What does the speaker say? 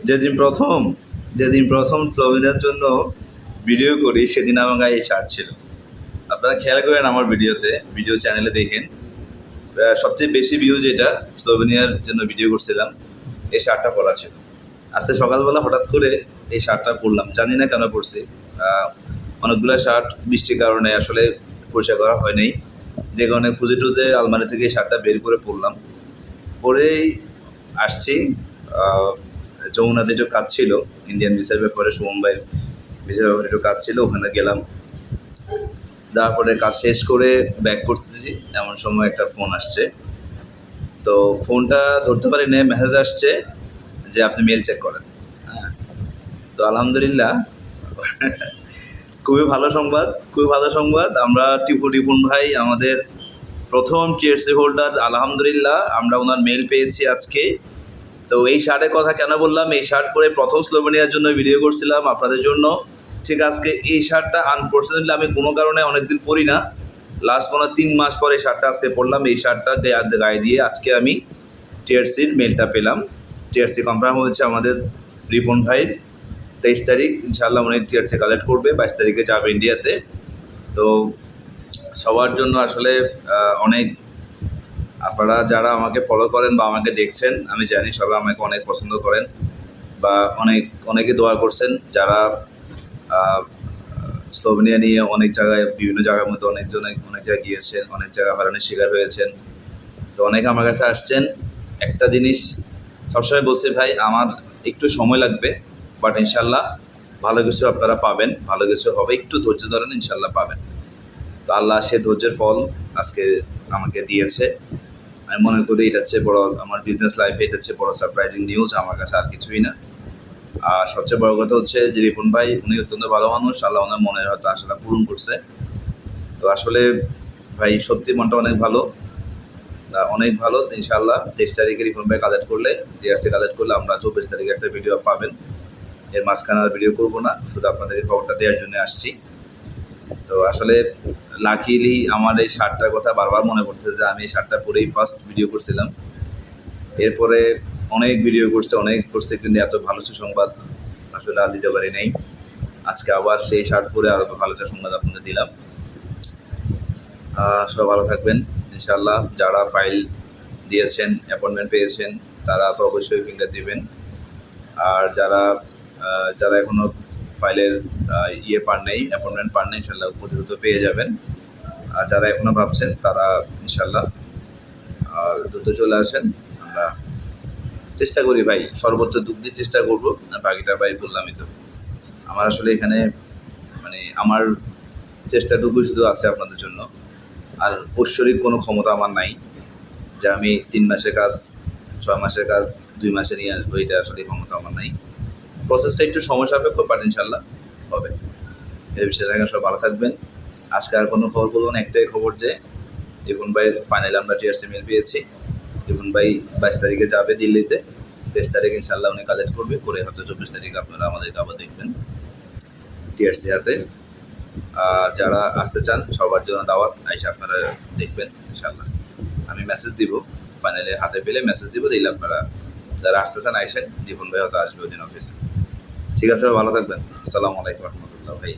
যেদিন প্রথম যেদিন প্রথম স্লোভেনিয়ার জন্য ভিডিও করি সেদিন আমার গায়ে এই শার্ট ছিল। আপনারা খেয়াল করেন আমার ভিডিও চ্যানেলে দেখেন, সবচেয়ে বেশি ভিউজ এটা স্লোভেনিয়ার জন্য ভিডিও করছিলাম, এই শার্টটা পরা ছিল। আজকে সকালবেলা হঠাৎ করে এই শার্টটা পরলাম, জানি না কেন পরছি। অনেকগুলো শার্ট বৃষ্টির কারণে আসলে পরিষ্কার করা হয়নি, যে কারণে খুঁজে টুজে আলমারি থেকে এই শার্টটা বের করে পরলাম। পরেই আসছি। যমুনাতে একটু কাজ ছিল, ইন্ডিয়ান ভিসার ব্যাপারে, সুমন ভাইয়ের ভিসার ব্যাপারে একটু কাজ ছিল, ওখানে গেলাম। তারপরে কাজ শেষ করে ব্যাক করতেছি, এমন সময় একটা ফোন আসছে। তো ফোনটা ধরতে পারি না, মেসেজ আসছে যে আপনি মেল চেক করেন। হ্যাঁ, তো আলহামদুলিল্লাহ খুবই ভালো সংবাদ। আমরা টিপুন ভাই আমাদের প্রথম টিএসসি হোল্ডার, আলহামদুলিল্লাহ আমরা ওনার মেল পেয়েছি আজকে। তো এই শার্টের কথা কেন বললাম, এই শার্ট পরে প্রথম স্লোভেনিয়ার জন্য ভিডিও করছিলাম আপনাদের জন্য। ঠিক আজকে এই শার্টটা আনফর্চুনেটলি আমি কোনো কারণে অনেকদিন পরি না, লাস্ট মনে হয় 3 মাস পরে এই শার্টটা আজকে পরলাম। এই শার্টটা গায়ে দিয়ে আজকে আমি টিআরসির মেলটা পেলাম। টিআরসি কনফার্ম হয়েছে আমাদের রিপন ভাইয়ের, 23 তারিখ ইনশাআল্লাহ উনি টিআরসি কালেক্ট করবে, 22 তারিখে যাবে ইন্ডিয়াতে। তো সবার জন্য আসলে অনেক, আপনারা যারা আমাকে ফলো করেন বা আমাকে দেখছেন, আমি জানি সবাই আমাকে অনেক পছন্দ করেন বা অনেকে দোয়া করছেন, যারা স্লোভেনিয়া নিয়ে অনেক জায়গায়, বিভিন্ন জায়গার মধ্যে অনেক জায়গায় গিয়েছেন, অনেক জায়গায় হয়রানির শিকার হয়েছেন। তো অনেকে আমার কাছে আসছেন। একটা জিনিস সবসময় বলছি, ভাই আমার একটু সময় লাগবে, বাট ইনশাল্লাহ ভালো কিছু আপনারা পাবেন, ভালো কিছু হবে, একটু ধৈর্য ধরেন, ইনশাল্লাহ পাবেন। তো আল্লাহ সে ধৈর্যের ফল আজকে আমাকে দিয়েছে। আমি মনে করি এটা হচ্ছে বড়, আমার বিজনেস লাইফে এটা হচ্ছে বড় সারপ্রাইজিং নিউজ আমার কাছে, আর কিছুই না। আর সবচেয়ে বড় কথা হচ্ছে যে রিপন ভাই উনি অত্যন্ত ভালো মানুষ, আল্লাহ ওনার মনের হয়তো আশাটা পূরণ করছে। তো আসলে ভাই সত্যি মনটা অনেক ভালো, অনেক ভালো। ইনশাআল্লাহ 23 তারিখে রিপন ভাই কালেক্ট করলে, টিআরসি কালেক্ট করলে আমরা 24 তারিখে একটা ভিডিও পাবেন। এর মাঝখানে আর ভিডিও করবো না, শুধু আপনাদেরকে খবরটা দেওয়ার জন্য আসছি। তো আসলে লাকিলি আমার এই শার্টটার কথা বারবার মনে পড়তেছে যে আমি এই শার্টটা পরেই ফার্স্ট ভিডিও করছিলাম। এরপরে অনেক ভিডিও করছে, কিন্তু এত ভালো সুসংবাদ আসলে আর দিতে পারি নাই। আজকে আবার সেই শার্ট পরে আরও ভালো একটা সংবাদ আপনাদের দিলাম। সব ভালো থাকবেন ইনশাআল্লাহ। যারা ফাইল দিয়েছেন, অ্যাপয়েন্টমেন্ট পেয়েছেন, তারা তো অবশ্যই ফিঙ্গার দিবেন। আর যারা যারা এখনও ফাইলের পান নেই, অ্যাপয়েন্টমেন্ট পান নেই, ইনশাল্লাহ দ্রুত পেয়ে যাবেন। আর যারা এখনও ভাবছেন তারা ইনশাল্লাহ দ্রুত চলে আসেন। আমরা চেষ্টা করি ভাই, সর্বোচ্চ দুঃখ দিয়ে চেষ্টা করবো। বাকিটা ভাই বললামই তো, আমার আসলে এখানে মানে আমার চেষ্টাটুকু শুধু আছে আপনাদের জন্য। আর ঐশ্বরিক কোনো ক্ষমতা আমার নাই যে আমি 3 মাসের কাজ, 6 মাসের কাজ 2 মাসে নিয়ে আসবো, এটা আসলে ক্ষমতা আমার নাই। প্রসেসটা একটু সময় সাপেক্ষ, বাট ইনশাল্লাহ হবে। এই বিষয়ে থাকেন, সব ভালো থাকবেন। আজকে আর কোনো খবর বলুন, একটাই খবর যে রিপন ভাই ফাইনালি আমরা টিআরসি মেল পেয়েছি। রিপন ভাই 22 তারিখে যাবে দিল্লিতে, 23 তারিখে ইনশাল্লাহ উনি কালেক্ট করবে, করে হয়তো 24 তারিখে আপনারা আমাদেরকে আবার দেখবেন টিআরসি হাতে। যারা আসতে চান সবার জন্য দাওয়াত, আইসা আপনারা দেখবেন ইনশাল্লাহ। আমি মেসেজ দিব, ফাইনালি হাতে পেলে মেসেজ দিব, দিলে আপনারা যারা আসতে চান আইসেন, রিপন ভাই হয়তো আসবে ওই দিন অফিসে। ঠিক আছে, ভালো থাকবেন। আসসালামু আলাইকুম রহমতুল্লাহ ভাই।